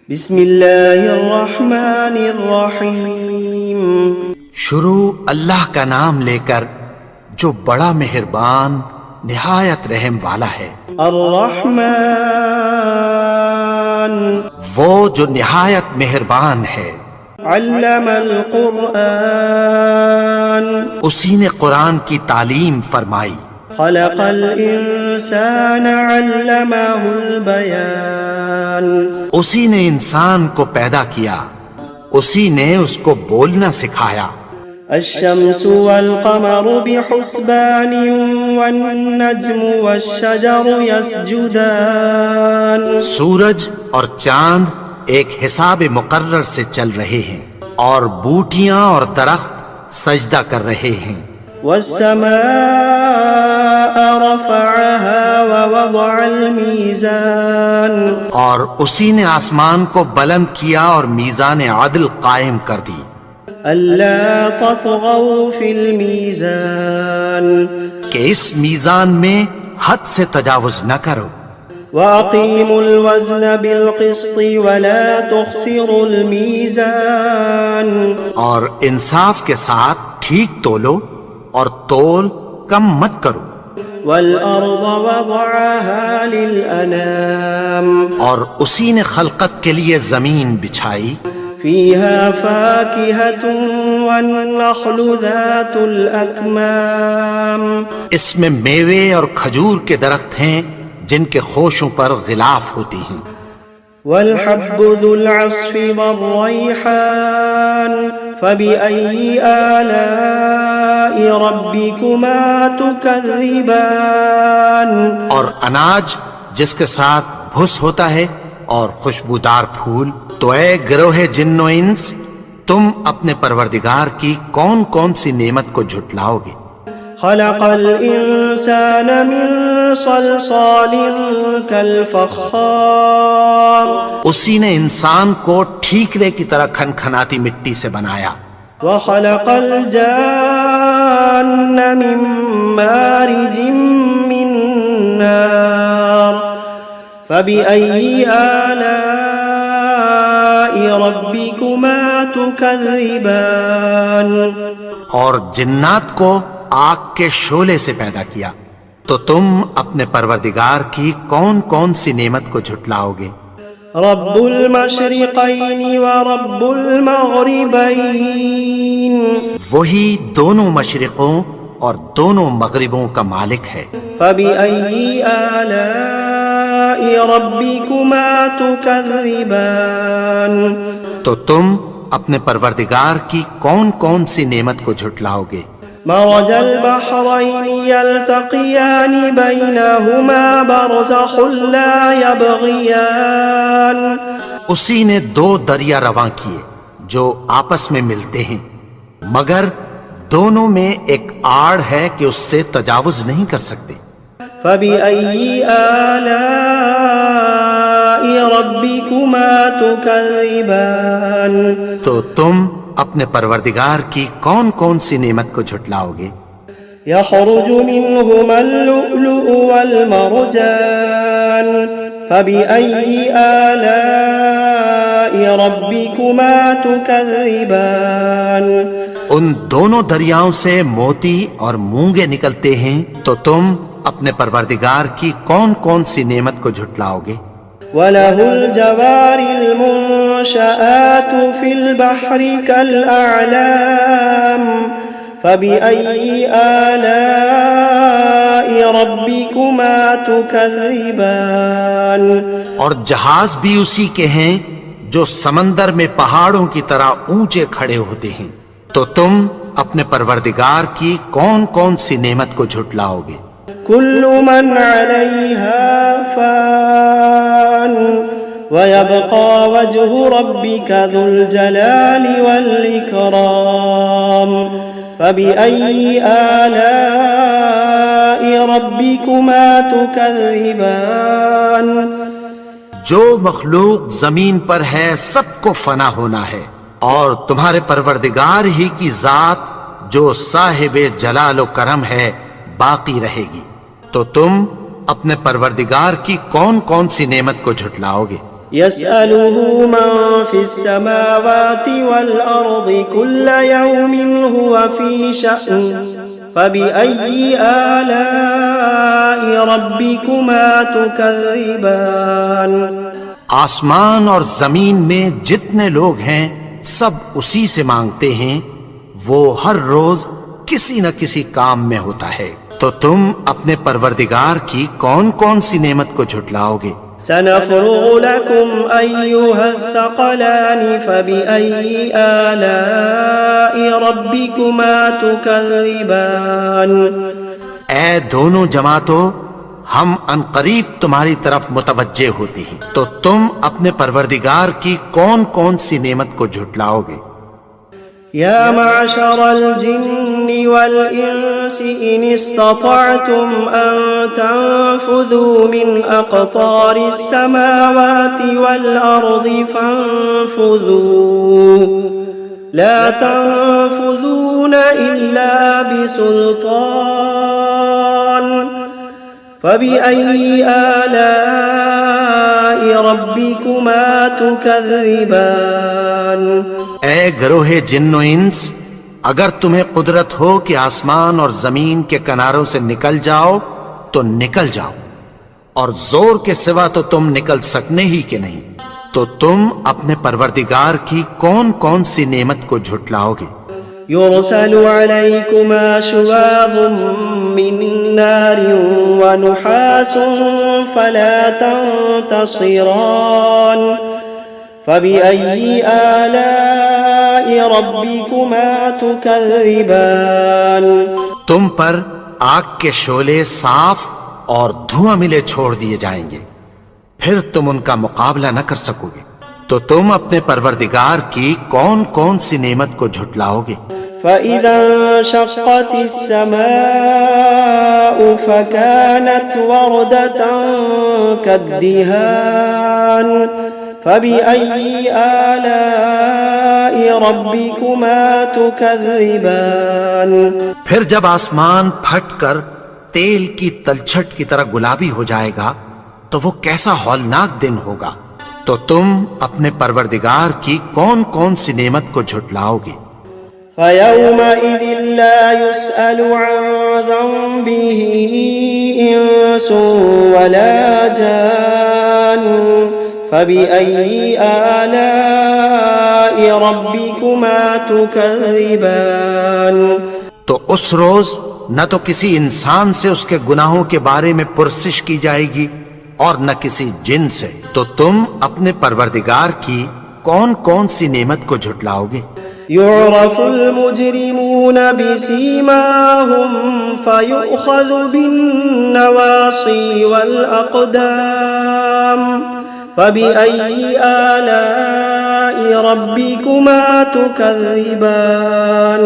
بسم اللہ الرحمن الرحیم۔ شروع اللہ کا نام لے کر جو بڑا مہربان نہایت رحم والا ہے۔ الرحمن وہ جو نہایت مہربان ہے۔ علم القرآن اسی نے قرآن کی تعلیم فرمائی۔ خلق الانسان علمہ البیان اسی نے انسان کو پیدا کیا، اسی نے اس کو بولنا سکھایا۔ الشمس والقمر بحسبان والنجم والشجر يسجدان سورج اور چاند ایک حساب مقرر سے چل رہے ہیں، اور بوٹیاں اور درخت سجدہ کر رہے ہیں۔ والسماء رفعها ووضع الميزان اور اسی نے آسمان کو بلند کیا اور میزان عدل قائم کر دی۔ ألا تطغوا في الميزان کہ اس میزان میں حد سے تجاوز نہ کرو۔ وأقيموا الوزن بالقسط ولا تخسروا الميزان اور انصاف کے ساتھ ٹھیک تولو اور تول کم مت کرو۔ والأرض وضعها للأنام اور اسی نے خلقت کے لیے زمین بچھائی، فيها فاكهة والنخل ذات الأكمام اس میں میوے اور کھجور کے درخت ہیں جن کے خوشوں پر غلاف ہوتی ہیں۔ والحب ذو العصف والريحان فبأي آلاء ربكما تكذبان اور اناج جس کے ساتھ بھس ہوتا ہے اور خوشبودار پھول، تو اے گروہ جن و انس، تم اپنے پروردگار کی کون کون سی نعمت کو جھٹلاؤ گے؟ خلق الإنسان من صلصال كالفخار اسی نے انسان کو ٹھیکرے کی طرح کھنکھناتی مٹی سے بنایا۔ وخلق الجان من مارج من نار فبأي آلاء ربكما تكذبان اور جنات کو آگ کے شعلے سے پیدا کیا، تو تم اپنے پروردگار کی کون کون سی نعمت کو جھٹلاؤ گے؟ رب المشرقین ورب المغربین وہی دونوں مشرقوں اور دونوں مغربوں کا مالک ہے۔ فبأي آلاء ربكما تكذبان تو تم اپنے پروردگار کی کون کون سی نعمت کو جھٹلاؤ گے؟ مرج البحرين يلتقيان بينهما برزخ لا يبغيان اسی نے دو دریا رواں کیے جو آپس میں ملتے ہیں، مگر دونوں میں ایک آڑ ہے کہ اس سے تجاوز نہیں کر سکتے۔ فبأي آلاء ربكما تكذبان تو تم اپنے پروردگار کی کون کون سی نعمت کو جھٹلاؤ گے؟ يخرج منهما اللؤلؤ والمرجان فبأي آلاء ربكما تكذبان ان دونوں دریاؤں سے موتی اور مونگے نکلتے ہیں، تو تم اپنے پروردگار کی کون کون سی نعمت کو جھٹلاؤ گے؟ وَلَهُ الْجَوَارِ الْمُنشَآتُ فِي الْبَحْرِ كَالْأَعْلَامِ فَبِأَيِّ آلَاءِ رَبِّكُمَا تُكَذِّبَانِ اور جہاز بھی اسی کے ہیں جو سمندر میں پہاڑوں کی طرح اونچے کھڑے ہوتے ہیں، تو تم اپنے پروردگار کی کون کون سی نعمت کو جھٹلاؤ گے؟ كل من عليها فان ويبقى وجه ربك ذو الجلال والإكرام فبأي آلاء ربكما تكذبان جو مخلوق زمین پر ہے سب کو فنا ہونا ہے، اور تمہارے پروردگار ہی کی ذات جو صاحب جلال و کرم ہے باقی رہے گی، تو تم اپنے پروردگار کی کون کون سی نعمت کو جھٹلاؤ گے؟ يسأله من في السماوات والأرض كل يوم هو في شأن فبأي آلاء ربكما تكذبان آسمان اور زمین میں جتنے لوگ ہیں سب اسی سے مانگتے ہیں، وہ ہر روز کسی نہ کسی کام میں ہوتا ہے، تو تم اپنے پروردگار کی کون کون سی نعمت کو جھٹلاؤ گے؟ سنفرغ لكم أيها الثقلان فبأي آلاء ربكما تكذبان اے دونوں جماعتوں، ہم عنقریب تمہاری طرف متوجہ ہوتے ہیں، تو تم اپنے پروردگار کی کون کون سی نعمت کو جھٹلاؤ گے؟ يا معشر الجن والإنس إن استطعتم أن تنفذوا من أقطار السماوات والأرض فانفذوا لا تنفذون إلا بسلطان فبأي آلاء ربكما تكذبان اے گروہ جن و انس، اگر تمہیں قدرت ہو کہ آسمان اور زمین کے کناروں سے نکل جاؤ تو نکل جاؤ، اور زور کے سوا تو تم نکل سکنے ہی کہ نہیں، تو تم اپنے پروردگار کی کون کون سی نعمت کو جھٹلاؤ گے؟ يرسل عليكما شواظ من نار ونحاس فلا تنتصران فبأي آلاء ربكما تكذبان تم پر آگ کے شعلے صاف اور دھواں ملے چھوڑ دیے جائیں گے، پھر تم ان کا مقابلہ نہ کر سکو گے، تو تم اپنے پروردگار کی کون کون سی نعمت کو جھٹلاؤ گے؟ فإذا انشقت السماء فكانت وردة كالدهان فبأي آلاء ربكما تكذبان پھر جب آسمان پھٹ کر تیل کی تلچھٹ کی طرح گلابی ہو جائے گا تو وہ کیسا ہولناک دن ہوگا، تو تم اپنے پروردگار کی کون کون سی نعمت کو جھٹلاؤ گے؟ فيومئذ لا يسأل عن ذنبه إنس ولا جان فبأي آلاء ربكما تكذبان تو اس روز نہ تو کسی انسان سے اس کے گناہوں کے بارے میں پرسش کی جائے گی اور نہ کسی جن سے، تو تم اپنے پروردگار کی کون کون سی نعمت کو جھٹلاؤ گے؟ يعرف المجرمون بسيماهم فيؤخذ بالنواصي والأقدام فبأي آلاء ربكما تكذبان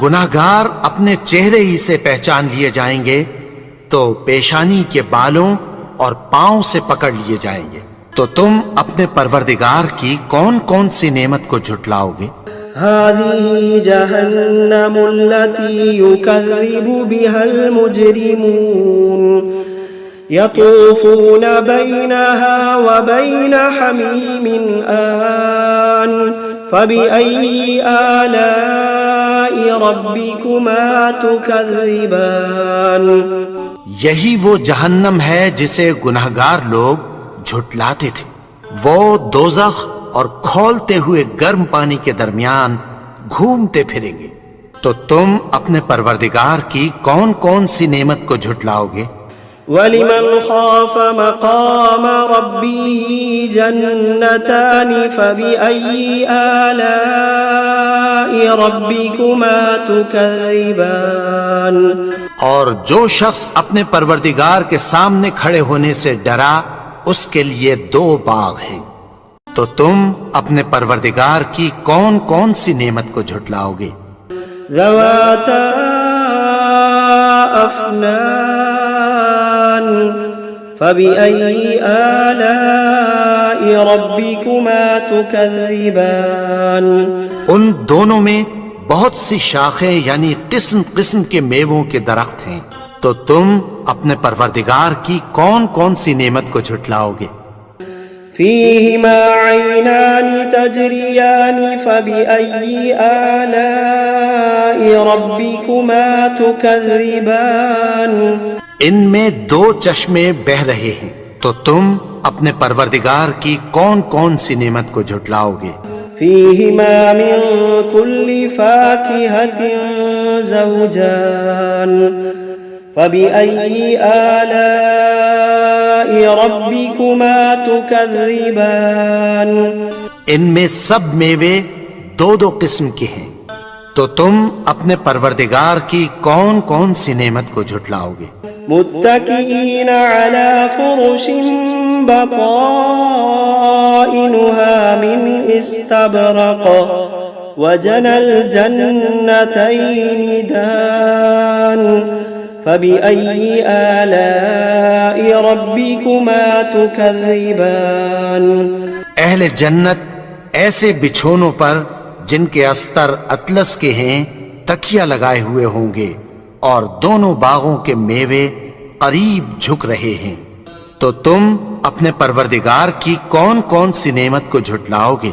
گناہگار اپنے چہرے ہی سے پہچان لیے جائیں گے، تو پیشانی کے بالوں اور پاؤں سے پکڑ لیے جائیں گے، تو تم اپنے پروردگار کی کون کون سی نعمت کو جھٹلاؤ گے؟ هذه جهنم التي يكذب بها المجرمون يطوفون بينها وبين حميم آن فبأي آلاء ربكما تكذبان یہی وہ جہنم ہے جسے گناہگار لوگ جھٹلاتے تھے، وہ دوزخ اور کھولتے ہوئے گرم پانی کے درمیان گھومتے پھریں گے، تو تم اپنے پروردگار کی کون کون سی نعمت کو جھٹلاؤ گے؟ وَلِمَنْ خَافَ مَقَامَ رَبِّهِ جَنَّتَانِ فَبِأَيِّ آلَاءِ رَبِّكُمَا تُكَذِّبَانِ اور جو شخص اپنے پروردگار کے سامنے کھڑے ہونے سے ڈرا، اس کے لیے دو باغ ہیں، تو تم اپنے پروردگار کی کون کون سی نعمت کو جھٹلاؤ گے؟ ذواتا افنان فبأي آلاء ربكما تكذبان ان دونوں میں بہت سی شاخیں یعنی قسم قسم کے میووں کے درخت ہیں، تو تم اپنے پروردگار کی کون کون سی نعمت کو جھٹلاؤ گے؟ فيهما عينان تجريان فبأي آلاء ربكما تكذبان ان میں دو چشمے بہ رہے ہیں، تو تم اپنے پروردگار کی کون کون سی نعمت کو جھٹلاؤ گے؟ فيهما من كل فاكهة زوجان فبأي آلاء ربكما تكذبان ان میں سب میوے دو دو قسم کے ہیں، تو تم اپنے پروردگار کی کون کون سی نعمت کو جھٹلاؤ گے؟ متكئين على فرش بطائنها من استبرق وجنى الجنتين دان فبأي آلاء ربكما تكذبان اہل جنت ایسے بچھونوں پر جن کے استر اطلس کے ہیں تکیہ لگائے ہوئے ہوں گے، اور دونوں باغوں کے میوے قریب جھک رہے ہیں، تو تم اپنے پروردگار کی کون کون سی نعمت کو جھٹلاؤ گے؟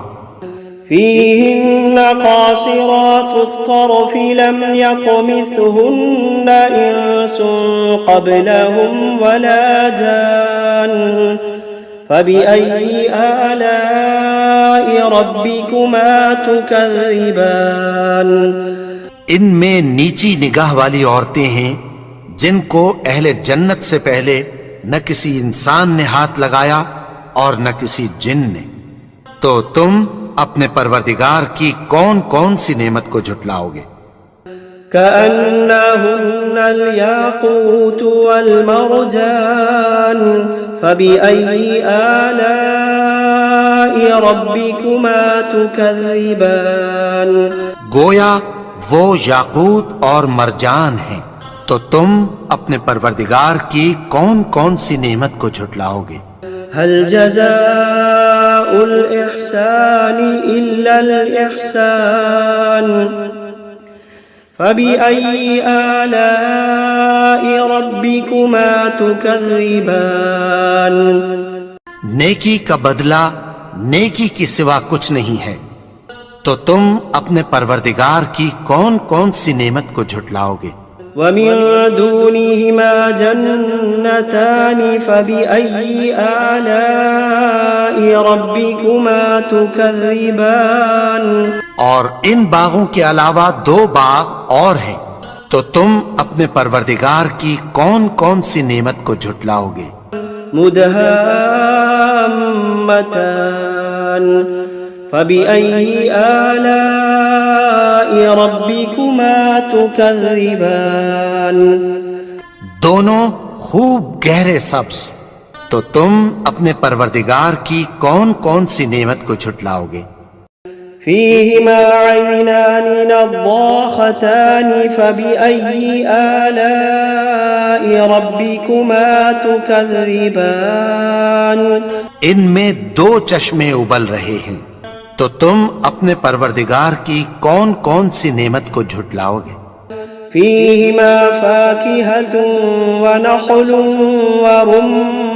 فيهن قاصرات الطرف لم يطمثهن إنس قبلهم ولا جان فبأي آلاء ربكما تكذبان ان میں نیچی نگاہ والی عورتیں ہیں جن کو اہل جنت سے پہلے نہ کسی انسان نے ہاتھ لگایا اور نہ کسی جن نے، تو تم اپنے پروردگار کی کون کون سی نعمت کو جھٹلاؤ گے؟ كأنهن الياقوت والمرجان فبأي آلاء ربكما تكذبان گویا وہ یاقوت اور مرجان ہیں، تو تم اپنے پروردگار کی کون کون سی نعمت کو جھٹلاؤ گے؟ هل جزاء الإحسان إلا الإحسان فبأي آلاء ربكما تكذبان نیکی کا بدلہ نیکی کی سوا کچھ نہیں ہے، تو تم اپنے پروردگار کی کون کون سی نعمت کو جھٹلاؤ گے؟ ومن دونهما جنتان فبأي آلاء ربكما تكذبان اور ان باغوں کے علاوہ دو باغ اور ہیں، تو تم اپنے پروردگار کی کون کون سی نعمت کو جھٹلاؤ گے؟ مدهامتان فبأي آلاء ربكما تكذبان دونوں خوب گہرے سبز، تو تم اپنے پروردگار کی کون کون سی نعمت کو جھٹلاؤ گے؟ فيهما عينان نضاختان فبأي آلاء ربكما تكذبان ان میں دو چشمے ابل رہے ہیں، تو تم اپنے پروردگار کی کون کون سی نعمت کو جھٹلاؤ گے؟ فيهما فاكهة ونخل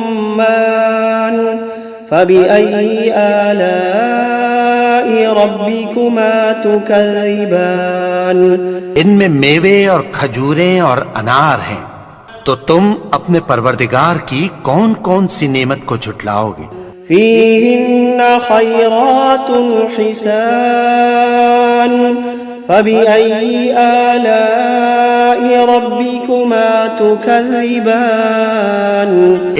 ورمان فبأي آلاء ربكما تكذبان ان میں میوے اور کھجوریں اور انار ہیں، تو تم اپنے پروردگار کی کون کون سی نعمت کو جھٹلاؤ گے؟ فيهن خيرات حسان فبأي آلاء ربكما تكذبان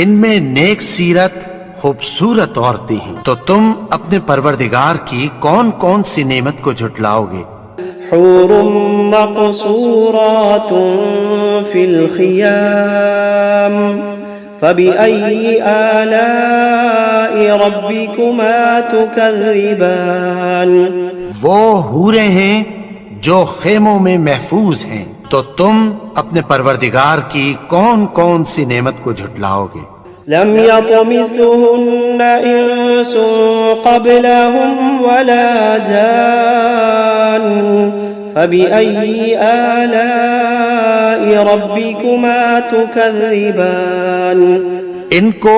ان میں نیک سیرت خوبصورت عورتیں ہیں، تو تم اپنے پروردگار کی کون کون سی نعمت کو جھٹلاؤ گے؟ حور مقصورات في الخيام فبأي آلاء ربكما تكذبان وہ حوریں ہیں جو خیموں میں محفوظ ہیں، تو تم اپنے پروردگار کی کون کون سی نعمت کو جھٹلاؤ گے؟ لم يطمثهن إنس قبلهم ولا جان فبأي آلاء ربكما تكذبان ان کو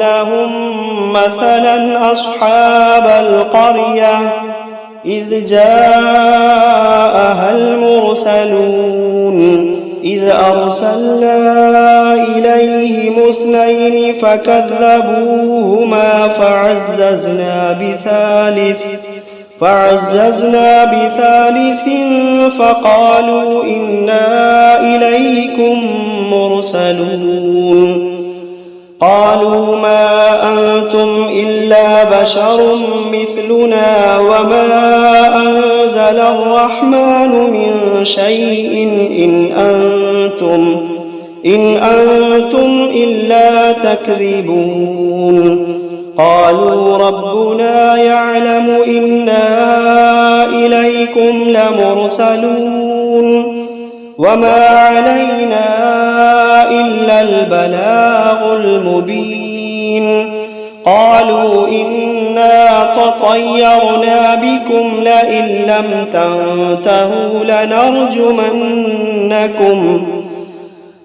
لهم مثلا أصحاب القرية إذ جاءها المرسلون إذ أرسلنا إليهم اثنين فكذبوهما فعززنا بثالث فقالوا إنا إليكم مرسلون. قالوا ما أنتم إلا بشر مثلنا وما أنزل الرحمن من شيء إن أنتم إلا تكذبون. قالوا ربنا يعلم إنا إليكم لمرسلون وما علينا إلا البلاغ المبين. قالوا إنا تطيرنا بكم لئن لم تنتهوا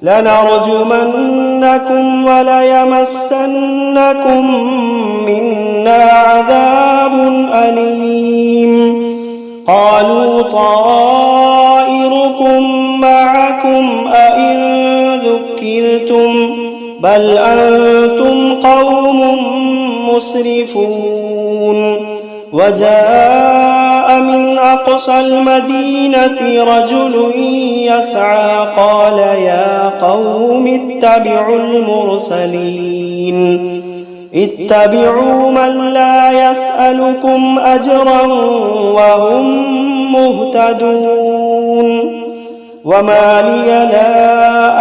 لنرجمنكم وليمسنكم منا عذاب أليم. قالوا طائركم معكم أئن ذكرتم بل أنتم قوم مسرفون. وجاء من أقصى المدينة رجل يسعى قال يا قوم اتبعوا المرسلين اتبعوا من لا يسألكم أجرا وهم مهتدون. وما لي لا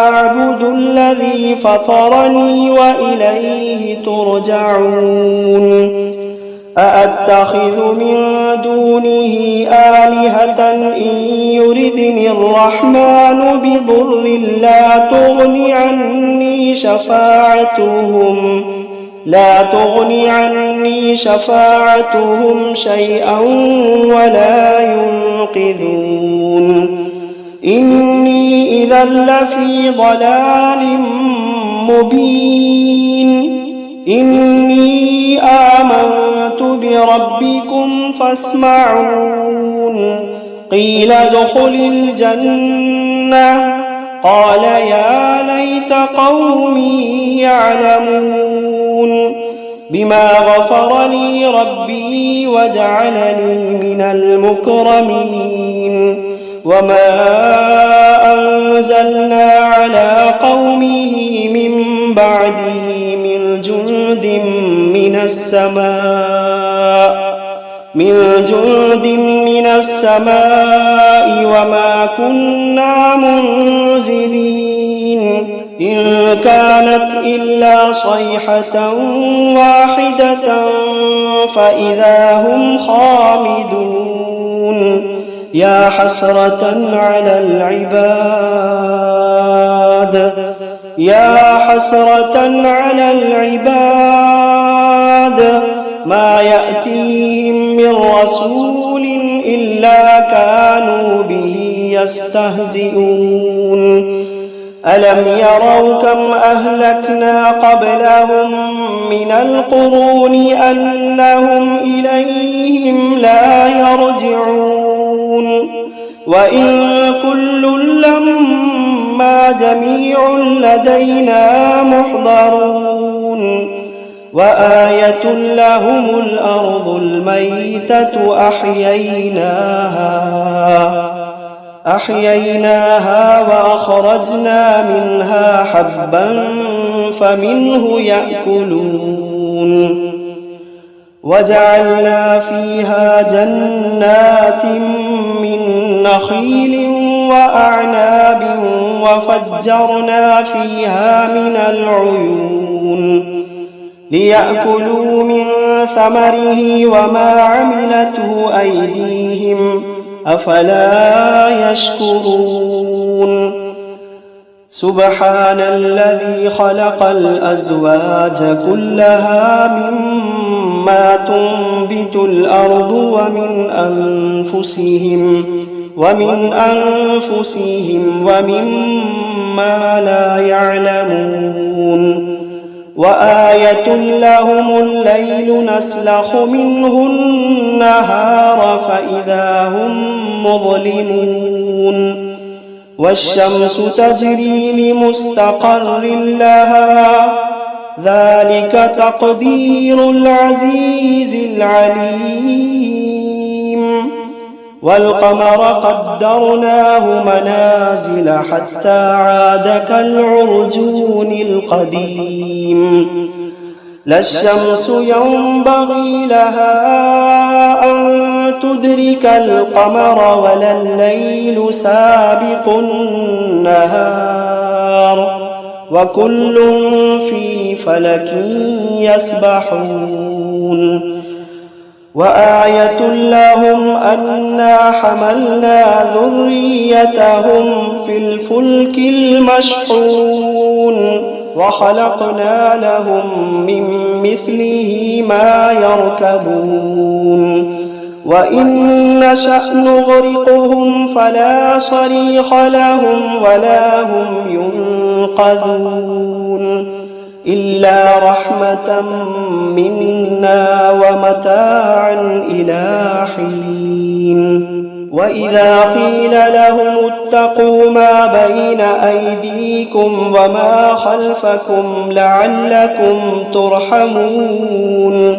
أعبد الذي فطرني وإليه ترجعون. أأتخذ من دونه آلهة إن يردني الرحمن بضر لا تغن عني شفاعتهم شيئا ولا ينقذون إني إذا لفي ضلال مبين إني آمنت بربكم فاسمعون قيل ادخل الجنة قال يا ليت قومي يعلمون بما غفر لي ربي وجعلني من المكرمين وما أنزلنا على قومه من بعده من جند من السماء وما كنا منزلين إن كانت إلا صيحة واحدة فإذا هم خامدون يا حسرة على العباد ما يأتيهم من رسول إلا كانوا به يستهزئون ألم يروا كم أهلكنا قبلهم من القرون أنهم إليهم لا يرجعون وإن كل لما جميع لدينا محضرون وآية لهم الأرض الميتة أحييناها وأخرجنا منها حبا فمنه يأكلون وجعلنا فيها جنات من نخيل وأعناب وفجرنا فيها من العيون ليأكلوا من ثمره وما عملته أيديهم أفلا يشكرون سبحان الذي خلق الأزواج كلها مما تنبت الأرض ومن أنفسهم ومما لا يعلمون وآية لهم الليل نسلخ منه النهار فإذا هم مظلمون والشمس تجري لمستقر لها ذلك تقدير العزيز العليم والقمر قدرناه منازل حتى عاد كالعرجون القديم لا الشمس ينبغي لها أن تدرك القمر ولا الليل سابق النهار وكل في فلك يسبحون وآية لهم أنا حملنا ذريتهم في الفلك المشحون وخلقنا لهم من مثله ما يركبون وإن نشأ نغرقهم فلا صريخ لهم ولا هم ينقذون إلا رحمة منا ومتاعا إلى حين وإذا قيل لهم اتقوا ما بين أيديكم وما خلفكم لعلكم ترحمون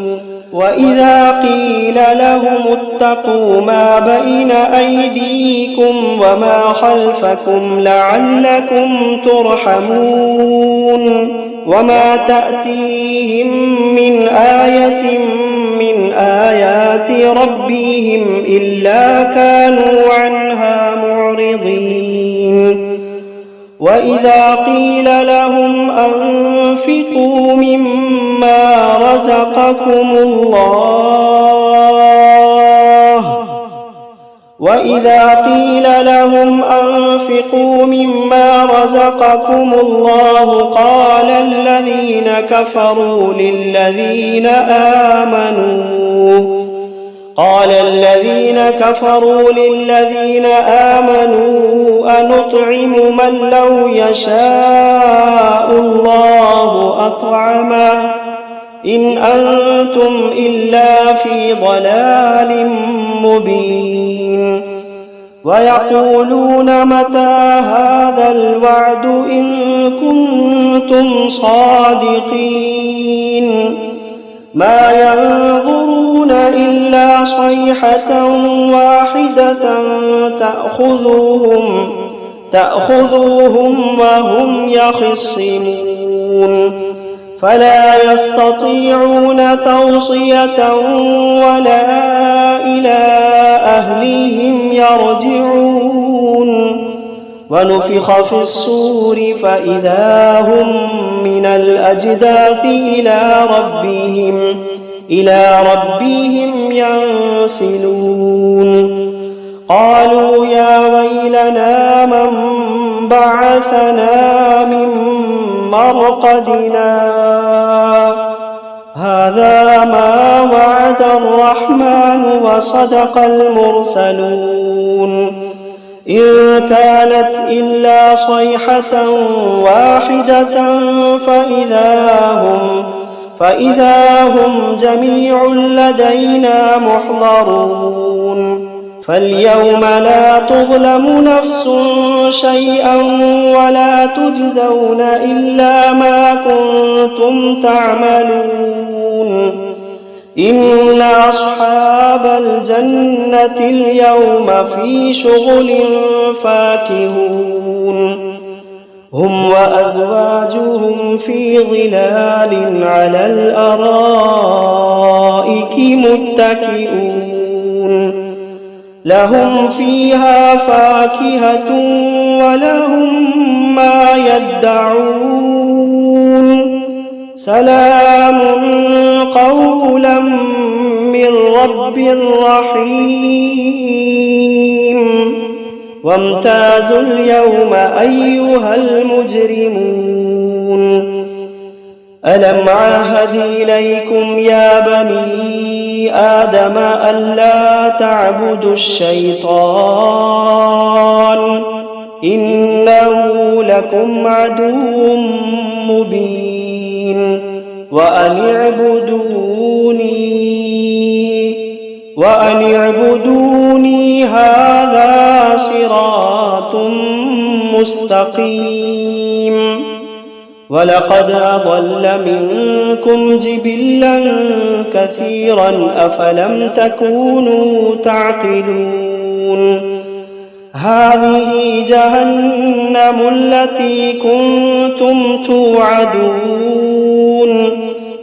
وإذا قيل لهم اتقوا ما بين أيديكم وما خلفكم لعلكم ترحمون وما تأتيهم من آية من آيات ربهم إلا كانوا عنها معرضين وإذا قيل لهم أنفقوا مما رزقكم الله وإذا قيل لهم أنفقوا مما رزقكم الله قال الذين كفروا للذين آمنوا أنطعم من لو يشاء الله أطعمه إن أنتم إلا في ضلال مبين ويقولون متى هذا الوعد إن كنتم صادقين ما ينظرون إلا صيحة واحدة تأخذوهم وهم يخصمون فلا يستطيعون توصية ولا إلى أهليهم يرجعون ونفخ في الصور فإذا هم من الأجداث إلى ربهم ينسلون قالوا يا ويلنا من بعثنا من مرقدنا هذا ما وعد الرحمن وصدق المرسلون إن كانت إلا صيحة واحدة فإذا هم جميع لدينا محضرون فاليوم لا تظلم نفس شيئا ولا تجزون إلا ما كنتم تعملون إن أصحاب الجنة اليوم في شغل فاكهون هم وأزواجهم في ظلال على الأرائك متكئون لهم فيها فاكهة ولهم ما يدعون سلام قولا من رب رحيم وامتازوا اليوم أيها المجرمون ألم عاهد إليكم يا بني آدم ألا تعبدوا الشيطان إنه لكم عدو مبين وأن اعبدوني هذا صراط مستقيم ولقد أضل منكم جبلا كثيرا أفلم تكونوا تعقلون هذه جهنم التي كنتم توعدون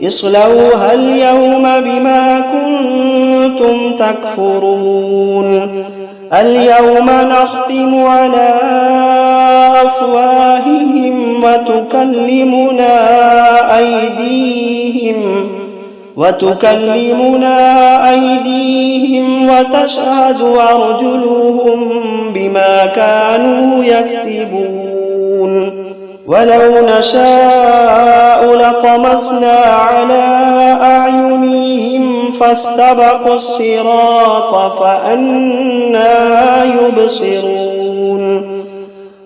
اصلوها اليوم بما كنتم تكفرون اليوم نختم على أفواههم وتكلمنا أيديهم وتشهد أرجلهم بما كانوا يكسبون ولو نشاء لطمسنا على أعينهم فاستبقوا الصراط فأنى يبصرون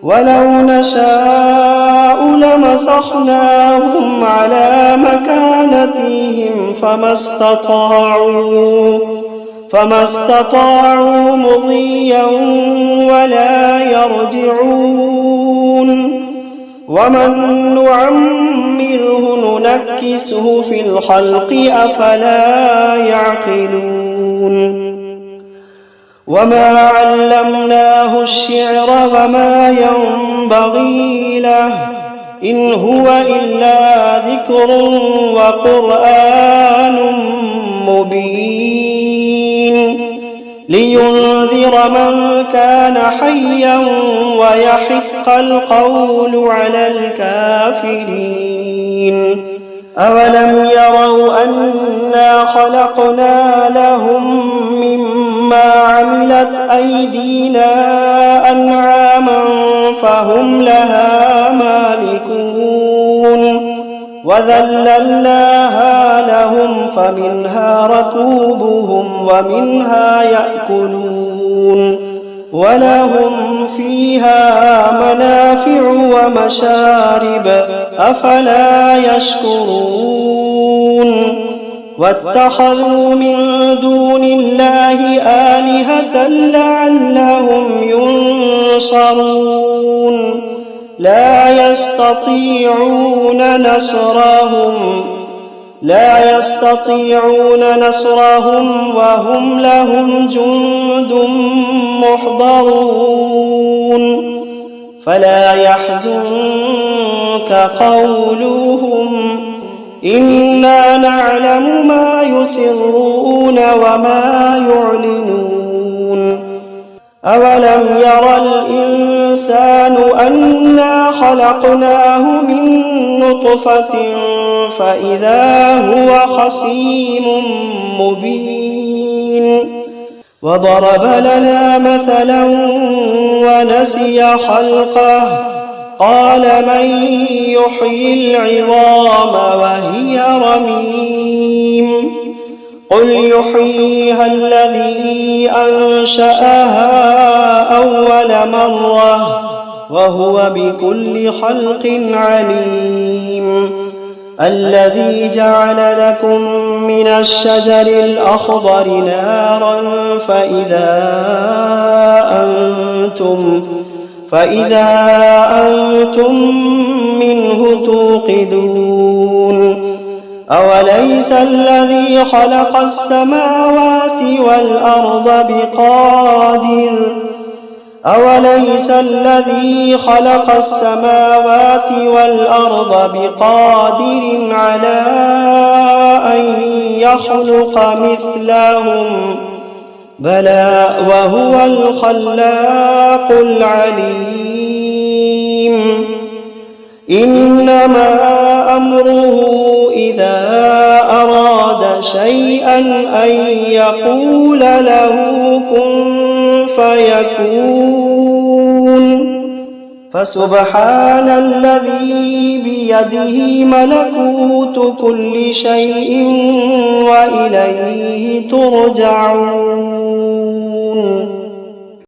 ولو نشاء لمسخناهم على مكانتهم فما استطاعوا مضيا ولا يرجعون ومن نعمره ننكسه في الخلق أفلا يعقلون وما علمناه الشعر وما ينبغي له إن هو إلا ذكر وقرآن مبين لينذر من كان حيا ويحق القول على الكافرين أولم يروا أنا خلقنا لهم مما عملت أيدينا أنعاما فهم لها مالكون وذللناها لهم فمنها ركوبهم ومنها يأكلون ولهم فيها منافع ومشارب أفلا يشكرون واتخذوا من دون الله آلهة لعلهم ينصرون لا يستطيعون نصرهم وهم لهم جند محضرون فلا يحزنك قولهم إنا نعلم ما يسرون وما يعلنون أولم ير الإنسان أنا خلقناه من نطفة فإذا هو خصيم مبين وضرب لنا مثلا ونسي خلقه قال من يحيي العظام وهي رميم قل يحييها الذي أنشأها أول مرة وهو بكل خلق عليم الذي جعل لكم من الشجر الأخضر نارا فإذا أنتم منه توقدون أوليس الذي خلق السماوات والأرض بقادر على أن يخلق مثلهم بلى وهو الخلاق العليم إنما أمره إذا أراد شيئا أن يقول له كن فيكون فسبحان الذي بيده ملكوت كل شيء وإليه ترجعون